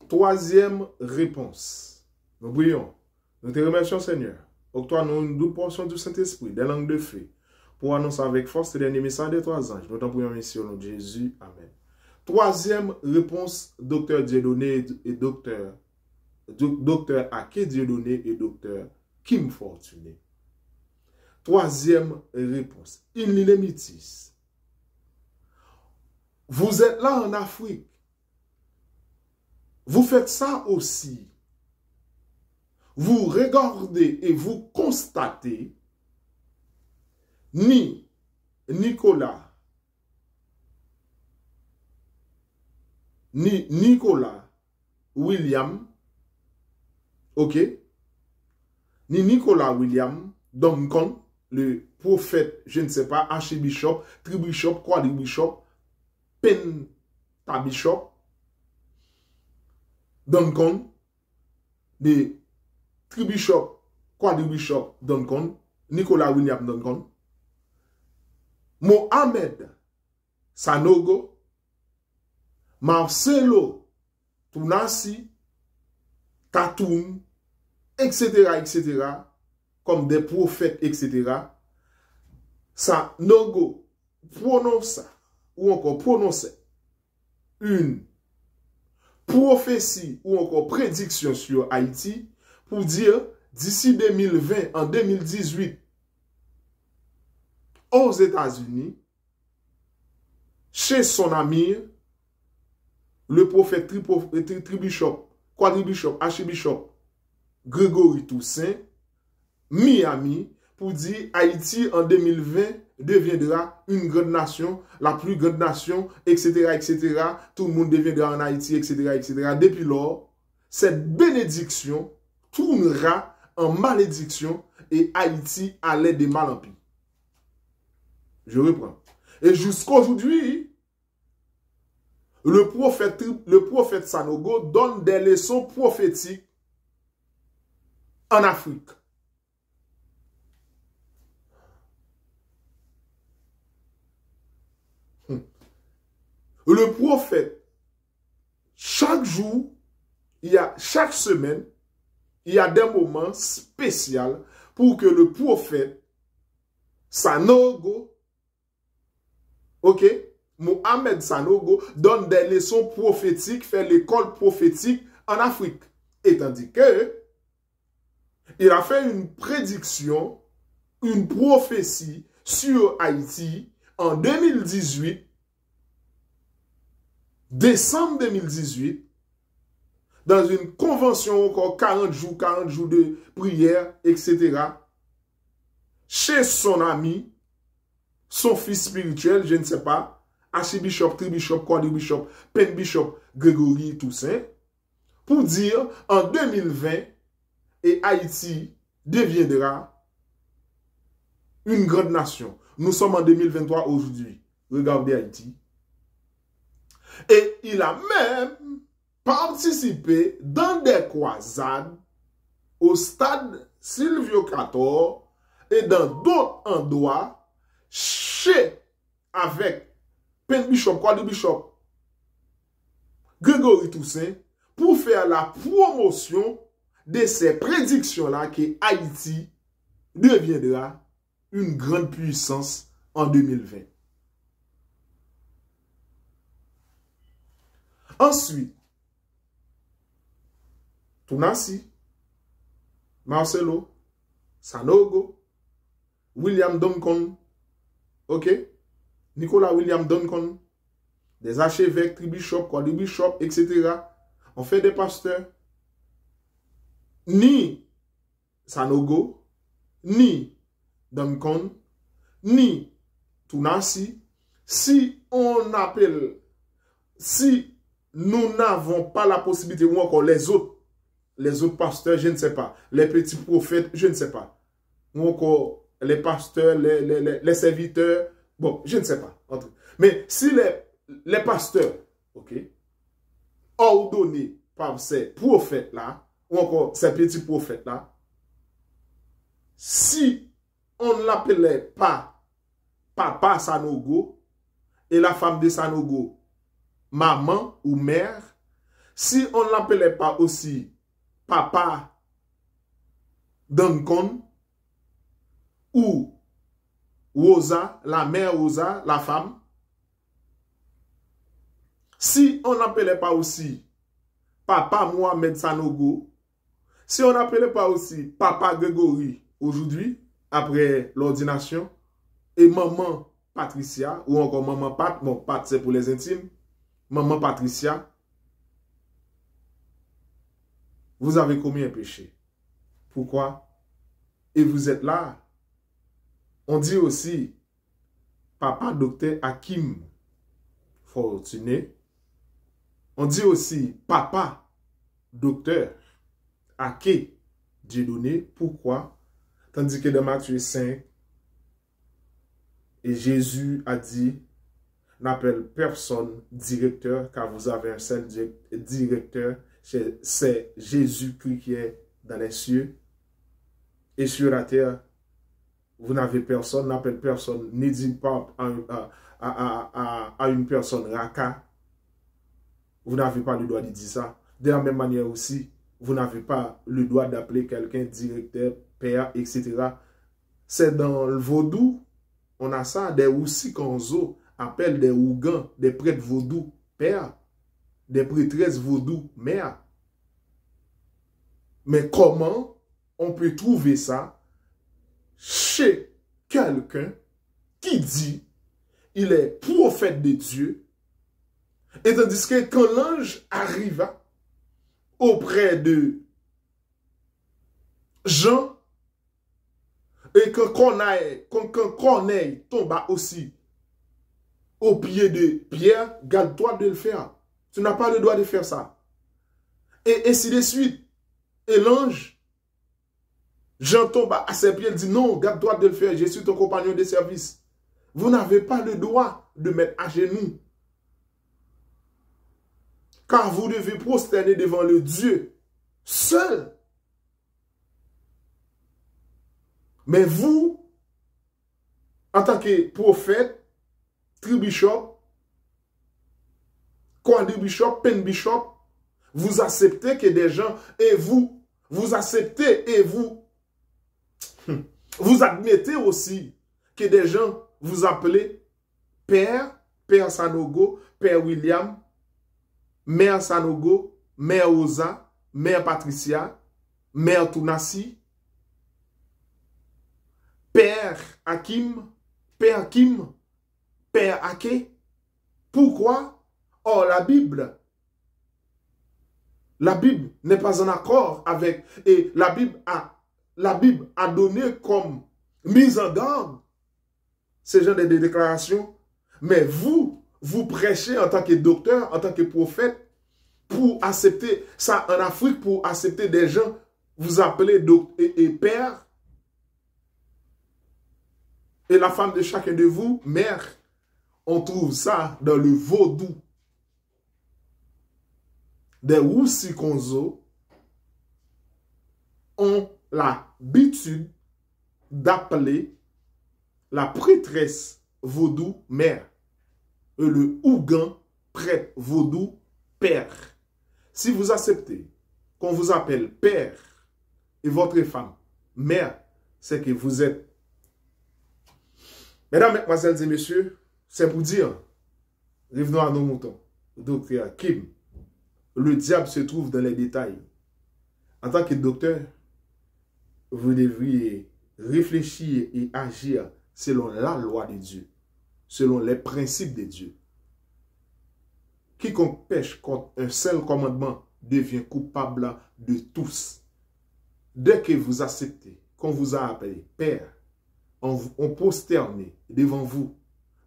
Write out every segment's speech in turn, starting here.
Troisième réponse. Nous prions. Nous te remercions, Seigneur. Octroie-nous une double portion du Saint-Esprit, des langues de feu, pour annoncer avec force les derniers messages des trois anges. Nous t'en prions ici au nom de Jésus. Amen. Troisième réponse, docteur Dieudonné et docteur Ake Dieudonné et docteur Kim Fortuné. Troisième réponse, Inlilemitis. Vous êtes là en Afrique. Vous faites ça aussi. Vous regardez et vous constatez ni Nicolas William, ok, ni Nicolas William Duncan, le prophète, je ne sais pas, archibishop, tribishop, quadribishop, pentabishop, Duncan, de tribishop, quadribishop Duncan, Nicolas William Duncan, Mohamed Sanogo, Marcelo Tounassi, Katoum, etc., comme des prophètes, etc., Sanogo prononce ou encore prononçait une prophétie ou encore prédiction sur Haïti pour dire d'ici 2020, en 2018, aux États-Unis, chez son ami, le prophète tribishop, quadribishop, archibishop, Grégory Toussaint, Miami, pour dire Haïti en 2020 deviendra une grande nation, la plus grande nation, etc., etc. Tout le monde deviendra en Haïti, etc., etc. Depuis lors, cette bénédiction tournera en malédiction et Haïti allait de mal en pis. Je reprends. Et jusqu'aujourd'hui, le prophète Sanogo donne des leçons prophétiques en Afrique. Le prophète, chaque jour, chaque semaine, il y a des moments spéciaux pour que le prophète Sanogo, ok, Mohamed Sanogo, donne des leçons prophétiques, fait l'école prophétique en Afrique. Et tandis que il a fait une prédiction, une prophétie sur Haïti en 2018, décembre 2018, dans une convention encore 40 jours de prière, etc., chez son ami, son fils spirituel, je ne sais pas, archibishop, tribishop, quadribishop, penbishop, Grégory Toussaint, pour dire en 2020, et Haïti deviendra une grande nation. Nous sommes en 2023 aujourd'hui. Regardez Haïti. Et il a même participé dans des croisades au stade Silvio Cator et dans d'autres endroits avec penbishop, quadribishop, Grégory Toussaint pour faire la promotion de ces prédictions-là que Haïti deviendra une grande puissance en 2020. Ensuite, Tounassi, Marcelo, Sanogo, William Duncan, ok, Nicolas William Duncan, des archevêques, tribishops, quadribishops, etc. On fait des pasteurs. Ni Sanogo, ni Duncan, ni Tounassi, si nous n'avons pas la possibilité, ou encore les autres pasteurs, je ne sais pas, les petits prophètes, je ne sais pas, ou encore les pasteurs, les serviteurs, bon, je ne sais pas. Mais si les pasteurs, ok, ordonnés par ces prophètes-là, ou encore ces petits prophètes-là, si on ne l'appelait pas Papa Sanogo et la femme de Sanogo, maman ou mère, Si on ne l'appelait pas aussi papa Duncan ou Rosa, la mère Rosa, la femme, si on n'appelait pas aussi papa Mohamed Sanogo, si on n'appelait pas aussi papa Grégory aujourd'hui, après l'ordination, et maman Patricia, ou encore maman Pat, bon, Pat c'est pour les intimes, maman Patricia, vous avez commis un péché. Pourquoi? Et vous êtes là. On dit aussi papa docteur Hakim Fortuné. On dit aussi papa docteur Ake Dieudonné. Pourquoi? Tandis que dans Matthieu 5, et Jésus a dit, n'appelle personne directeur, car vous avez un seul directeur, c'est Jésus-Christ qui est dans les cieux. Et sur la terre, vous n'avez personne, n'appelle personne, ne dit pas à une personne raka. Vous n'avez pas le droit de dire ça. De la même manière aussi, vous n'avez pas le droit d'appeler quelqu'un directeur, père, etc. C'est dans le vaudou, on a ça, des Oussikonzo appellent des Ougans, des prêtres vaudou, père, des prêtresses vaudou, mère. Mais comment on peut trouver ça chez quelqu'un qui dit il est prophète de Dieu, et tandis que quand l'ange arriva auprès de Jean, et quand Corneille tomba aussi au pied de Pierre, garde-toi de le faire. Tu n'as pas le droit de faire ça. Et ainsi de suite. Et l'ange, Jean tomba à ses pieds, il dit non, garde-toi de le faire, je suis ton compagnon de service. Vous n'avez pas le droit de mettre à genoux. Car vous devez prosterner devant le Dieu seul. Mais vous, en tant que prophète, tribishop, quadribishop, penbishop, vous acceptez que des gens, et vous acceptez et vous admettez aussi que des gens vous appellent Père Sanogo, Père William, Mère Sanogo, Mère Oza, Mère Patricia, Mère Tounassi, Père Hakim, Père Kim, Père Ake. Pourquoi? Or, la Bible n'est pas en accord avec, et la Bible a donné comme mise en garde ce genre de déclarations. Mais vous prêchez en tant que docteur, en tant que prophète, pour accepter ça en Afrique, pour accepter des gens, vous appelez et père, et la femme de chacun de vous, mère. On trouve ça dans le vaudou. Des Oussikonzo ont l'habitude d'appeler la prêtresse vaudou mère et le Ougan prêtre vaudou père. Si vous acceptez qu'on vous appelle père et votre femme mère, c'est que vous êtes. Mesdames, mesdemoiselles et messieurs, c'est pour dire, revenons à nos moutons, docteur Kim, le diable se trouve dans les détails. En tant que docteur, vous devriez réfléchir et agir selon la loi de Dieu, selon les principes de Dieu. Quiconque pêche contre un seul commandement devient coupable de tous. Dès que vous acceptez qu'on vous a appelé Père, on prosterne devant vous,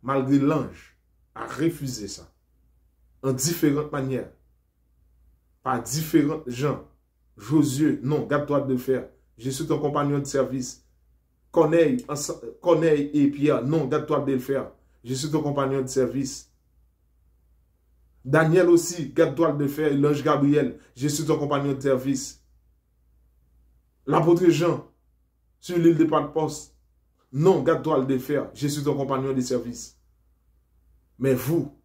malgré l'ange a refusé ça, en différentes manières, par différents gens. Josué, non, garde-toi de le faire. Je suis ton compagnon de service. Corneille et Pierre, non, garde-toi de le faire. Je suis ton compagnon de service. Daniel aussi, garde-toi de le faire. L'ange Gabriel, je suis ton compagnon de service. L'apôtre Jean, sur l'île de Patmos, non, garde-toi de le faire. Je suis ton compagnon de service. Mais vous,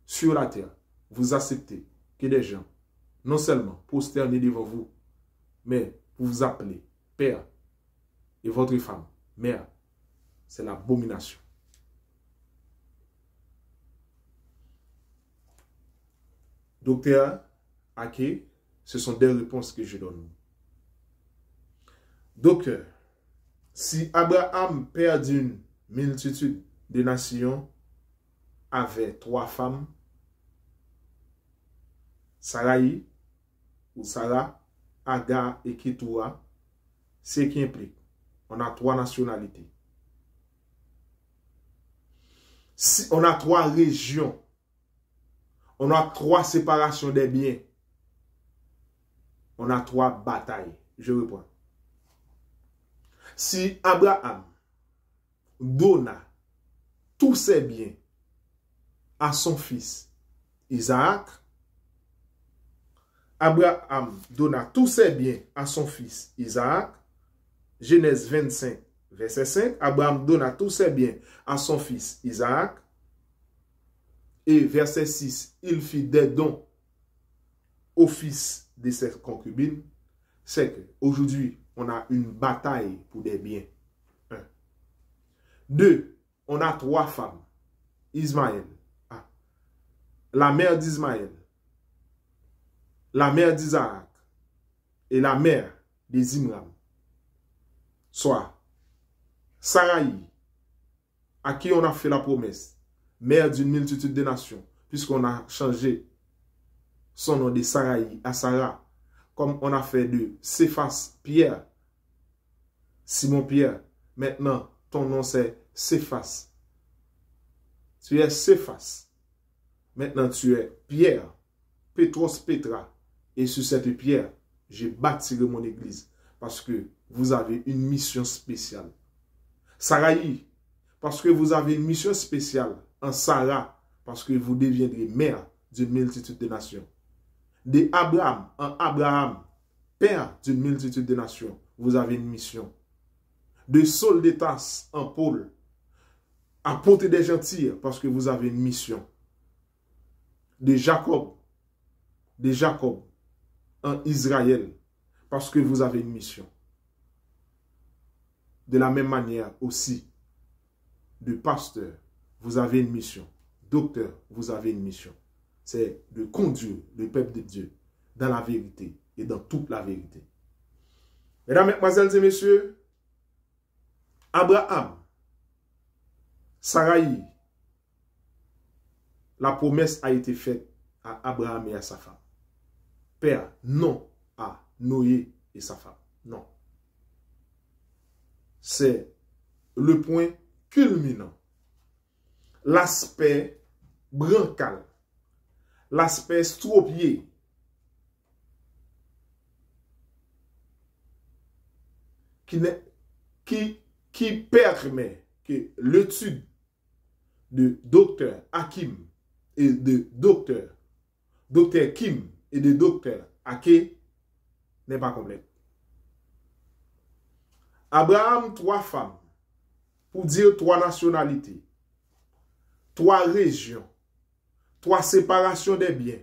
sur la terre, vous acceptez que des gens non seulement prosterner devant vous, mais pour vous appeler Père et votre femme, Mère, c'est l'abomination. Docteur Ake, ce sont des réponses que je donne. Docteur, si Abraham, père d'une multitude de nations, avait 3 femmes, Sarai ou Sarah, Agar et Ketura, ce qui implique, on a 3 nationalités. Si on a 3 régions, on a 3 séparations des biens, on a 3 batailles. Je reprends. Si Abraham donna tous ses biens à son fils Isaac, Abraham donna tous ses biens à son fils Isaac, Genèse 25, verset 5, Abraham donna tous ses biens à son fils Isaac, et verset 6, il fit des dons au fils de ses concubines. C'est qu'aujourd'hui, on a une bataille pour des biens. 1. 2. On a 3 femmes. Ismaël, la mère d'Ismaël, la mère d'Isaac et la mère des Imram. Soit Sarai, à qui on a fait la promesse, mère d'une multitude de nations, puisqu'on a changé son nom de Sarai à Sarah, comme on a fait de Céphas Pierre, Simon Pierre. Maintenant, ton nom c'est Céphas. Tu es Céphas. Maintenant, tu es Pierre, Pétros Pétra. Et sur cette pierre, j'ai bâti mon église. Parce que vous avez une mission spéciale. Sarai, parce que vous avez une mission spéciale. En Sarah, parce que vous deviendrez mère d'une multitude de nations. De Abraham, en Abraham, père d'une multitude de nations, vous avez une mission. De Saul de Tarse, en Paul, apporter des gentils, parce que vous avez une mission. De Jacob, en Israël, parce que vous avez une mission. De la même manière aussi, de pasteur, vous avez une mission. Docteur, vous avez une mission. C'est de conduire le peuple de Dieu dans la vérité et dans toute la vérité. Mesdames, Mesdemoiselles et Messieurs, Abraham, Sarai, la promesse a été faite à Abraham et à sa femme. Père, non à Noé et sa femme. Non. C'est le point culminant. L'aspect brancal. L'aspect stropié. Qui permet que l'étude de docteur Hakim et de docteur Kim et de docteur Ake n'est pas complète. Abraham, 3 femmes, pour dire 3 nationalités, 3 régions, 3 séparations des biens,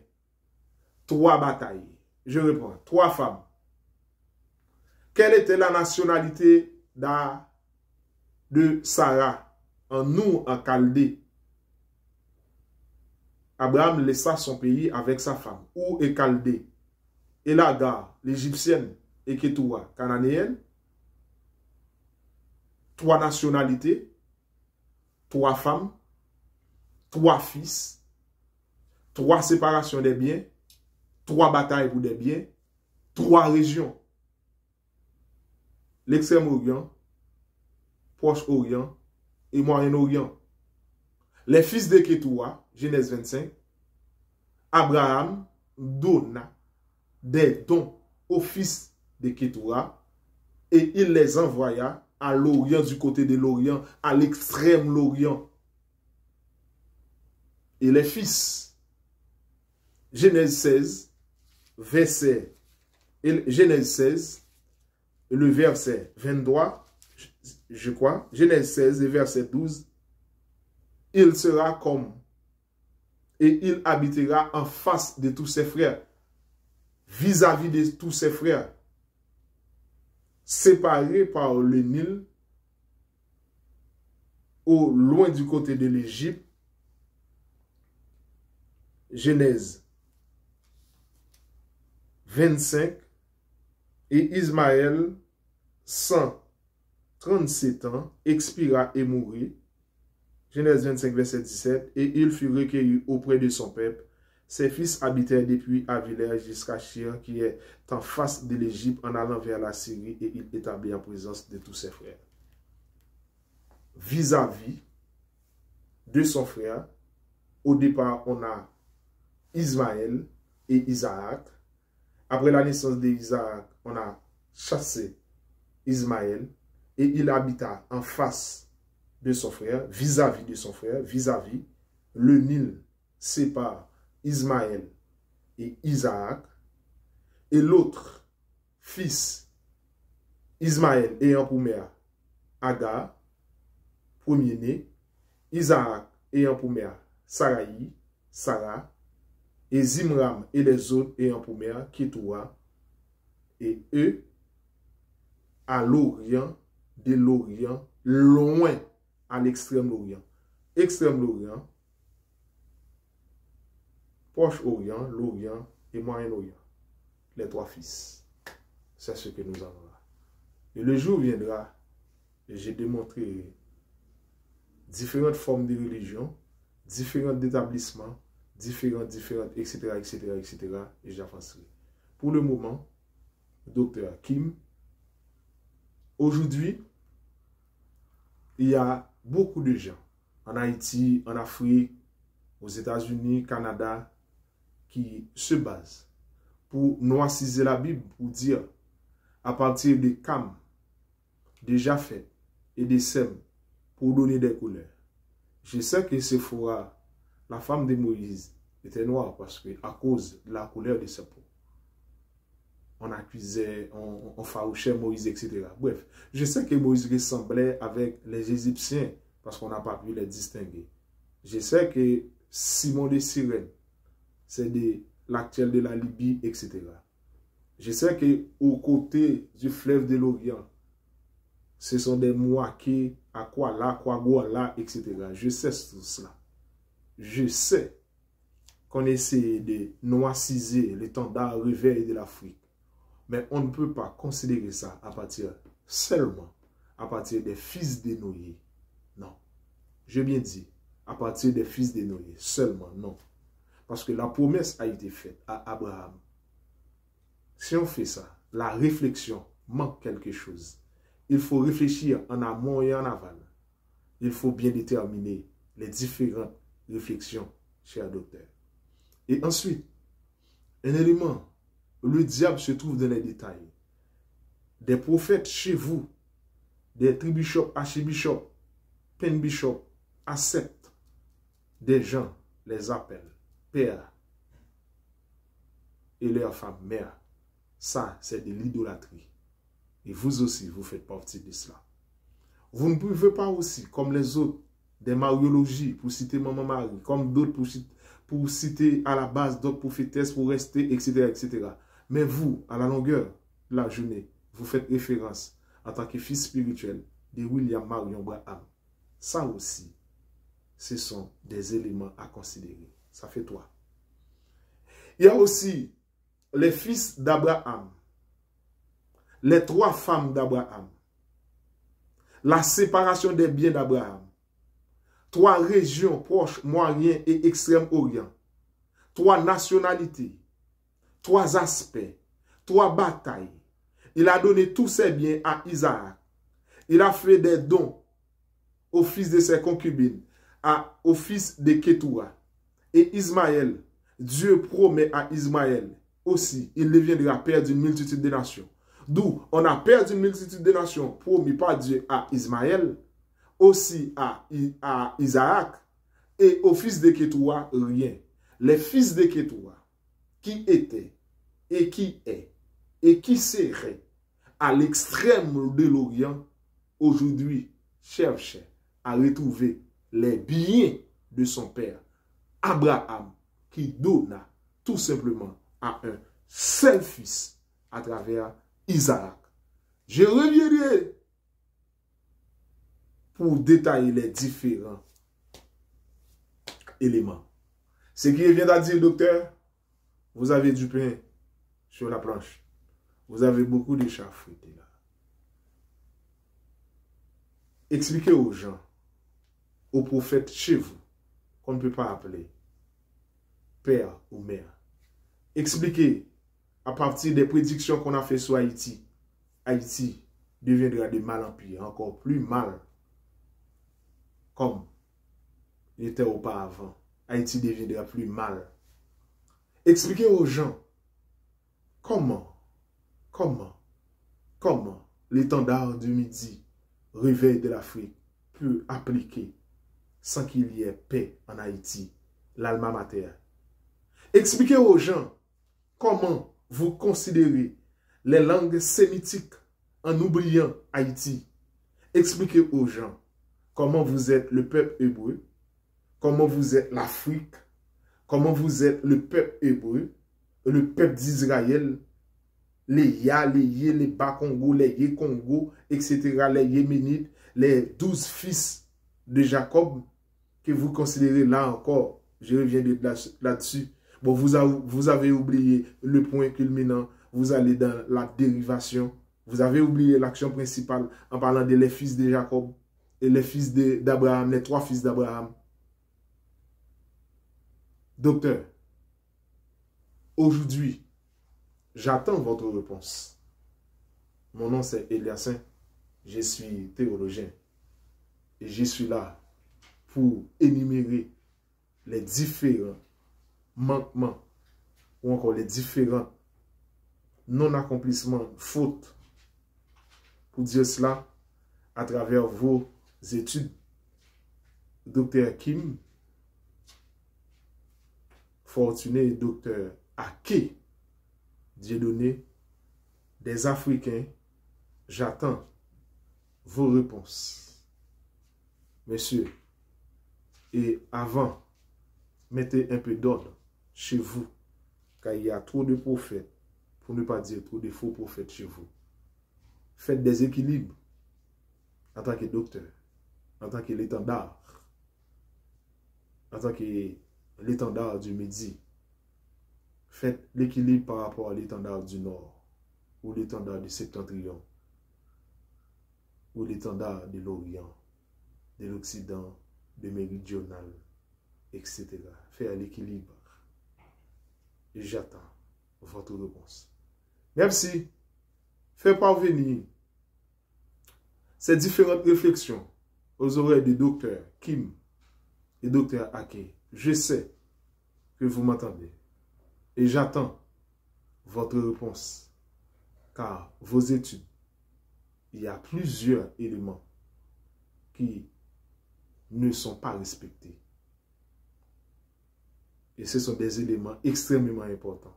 3 batailles. Je reprends, 3 femmes. Quelle était la nationalité de Sarah en nous, en Chaldée? Abraham laissa son pays avec sa femme. Où est Chaldée? Et Agar, l'égyptienne, et Ketura, cananéenne. 3 nationalités, 3 femmes, 3 fils, 3 séparations des biens, 3 batailles pour des biens, 3 régions. L'extrême-orient, Proche-Orient et Moyen-Orient. Les fils de Ketura, Genèse 25, Abraham donna des dons aux fils de Ketura et il les envoya à l'Orient, du côté de l'Orient, à l'extrême-l'Orient. Et les fils, Genèse 16, verset, Genèse 16, le verset 23, je crois, Genèse 16, verset 12, il sera comme, et il habitera en face de tous ses frères. vis-à-vis de tous ses frères, séparés par le Nil, au loin du côté de l'Égypte. Genèse 25, et Ismaël, 137 ans, expira et mourut. Genèse 25, verset 17, et il fut recueilli auprès de son peuple. Ses fils habitèrent depuis Avilère jusqu'à Chir, qui est en face de l'Égypte, en allant vers la Syrie, et il établit en présence de tous ses frères. Vis-à-vis de son frère, au départ, on a Ismaël et Isaac. Après la naissance d'Isaac, on a chassé Ismaël, et il habita en face de son frère, vis-à-vis de son frère, vis-à-vis. Le Nil sépare Ismaël et Isaac, et l'autre fils Ismaël ayant pour mère Agar, premier-né, Isaac ayant pour mère Saraï, Sarah, et Zimram et les autres ayant pour mère Kétoua, et eux à l'Orient, de l'Orient, loin à l'extrême-orient. Extrême-orient, Proche-Orient, l'Orient et Moyen-Orient. Les trois fils. C'est ce que nous avons là. Et le jour viendra, et j'ai démontré différentes formes de religion, différents établissements, différentes, etc., etc., etc., et j'avancerai. Pour le moment, Dr. Kim, aujourd'hui, il y a beaucoup de gens en Haïti, en Afrique, aux États-Unis, Canada, qui se basent pour noirciser la Bible, pour dire, à partir des Cam, des Japheth et des Sem, pour donner des couleurs. Je sais que Séphora, la femme de Moïse, était noire parce que à cause de la couleur de sa peau, on accusait, on farouchait Moïse, etc. Bref, je sais que Moïse ressemblait avec les Égyptiens parce qu'on n'a pas pu les distinguer. Je sais que Simon de Cyrène, c'est de l'actuel de la Libye, etc. Je sais qu'au côté du fleuve de l'Orient, ce sont des Mouakés, Aquagouala, etc. Je sais tout cela. Je sais qu'on essaie de noirciser l'étendard réveil de l'Afrique. Mais on ne peut pas considérer ça seulement à partir des fils de Noé. Non. J'ai bien dit, à partir des fils de Noé. Seulement, non. Parce que la promesse a été faite à Abraham. Si on fait ça, la réflexion manque quelque chose. Il faut réfléchir en amont et en aval. Il faut bien déterminer les différentes réflexions, cher docteur. Et ensuite, un élément, le diable se trouve dans les détails. Des prophètes chez vous, des tribishops, archibishops, penbishops, acceptent des gens, les appellent père et leur femme mère. Ça, c'est de l'idolâtrie. Et vous aussi, vous faites partie de cela. Vous ne pouvez pas aussi, comme les autres, des mariologies, pour citer Maman Marie, comme d'autres pour citer à la base d'autres prophétesses, pour rester, etc., etc. Mais vous, à la longueur de la journée, vous faites référence en tant que fils spirituel de William Marion Branham. Ça aussi, ce sont des éléments à considérer. Ça fait toi. Il y a aussi les fils d'Abraham, les trois femmes d'Abraham, la séparation des biens d'Abraham, trois régions proches, moyen et extrême-orient, trois nationalités, trois aspects, trois batailles. Il a donné tous ses biens à Isaac. Il a fait des dons au fils de ses concubines, au fils de Kétoua. Et Ismaël, Dieu promet à Ismaël aussi, il deviendra père d'une multitude de nations. D'où on a père d'une multitude de nations promis par Dieu à Ismaël, aussi à Isaac, et au fils de Kétoua, rien. Les fils de Kétoua, qui étaient, et qui est, et qui serait à l'extrême de l'Orient, aujourd'hui cherche à retrouver les biens de son père, Abraham, qui donna tout simplement à un seul fils à travers Isaac. Je reviendrai pour détailler les différents éléments. Ce qui vient à dire, docteur, vous avez du pain sur la planche. Vous avez beaucoup de chats fruités là. Expliquez aux gens, aux prophètes chez vous, qu'on ne peut pas appeler père ou mère. Expliquez à partir des prédictions qu'on a fait sur Haïti. Haïti deviendra de mal en pire, encore plus mal, comme il était auparavant. Haïti deviendra plus mal. Expliquez aux gens comment l'étendard du Midi, réveil de l'Afrique, peut appliquer sans qu'il y ait paix en Haïti, l'alma mater. Expliquez aux gens comment vous considérez les langues sémitiques en oubliant Haïti. Expliquez aux gens comment vous êtes le peuple hébreu, comment vous êtes l'Afrique, comment vous êtes le peuple hébreu, le peuple d'Israël, les Ya, les Yé, les Bas-Congo, les Yé-Congo, etc., les Yéménites, les 12 fils de Jacob, que vous considérez là encore, je reviens là-dessus. Bon, vous avez oublié le point culminant, vous allez dans la dérivation, vous avez oublié l'action principale en parlant de les fils de Jacob et les fils d'Abraham, les 3 fils d'Abraham. Docteur, aujourd'hui, j'attends votre réponse. Mon nom c'est Eliassin, je suis théologien et je suis là pour énumérer les différents manquements ou encore les différents non-accomplissements, fautes, pour dire cela à travers vos études. Docteur Kim, Fortuné, docteur Ake, Dieudonné, des Africains, j'attends vos réponses. Messieurs, et avant, mettez un peu d'ordre chez vous, car il y a trop de prophètes, pour ne pas dire trop de faux prophètes chez vous. Faites des équilibres en tant que docteur, en tant que l'étendard, en tant que l'étendard du Midi. Faites l'équilibre par rapport à l'étendard du Nord, ou l'étendard du Septentrion, ou l'étendard de l'Orient, de l'Occident, de Méridional, etc. Faire l'équilibre. Et j'attends votre réponse. Merci. Faites parvenir ces différentes réflexions aux oreilles du docteur Kim et docteur Ake. Je sais que vous m'entendez. Et j'attends votre réponse. Car vos études, il y a plusieurs éléments qui ne sont pas respectés. Et ce sont des éléments extrêmement importants.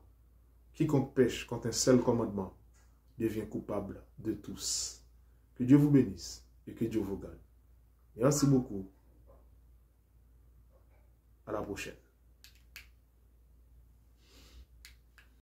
Quiconque pêche contre un seul commandement devient coupable de tous. Que Dieu vous bénisse et que Dieu vous garde. Merci beaucoup. À la prochaine.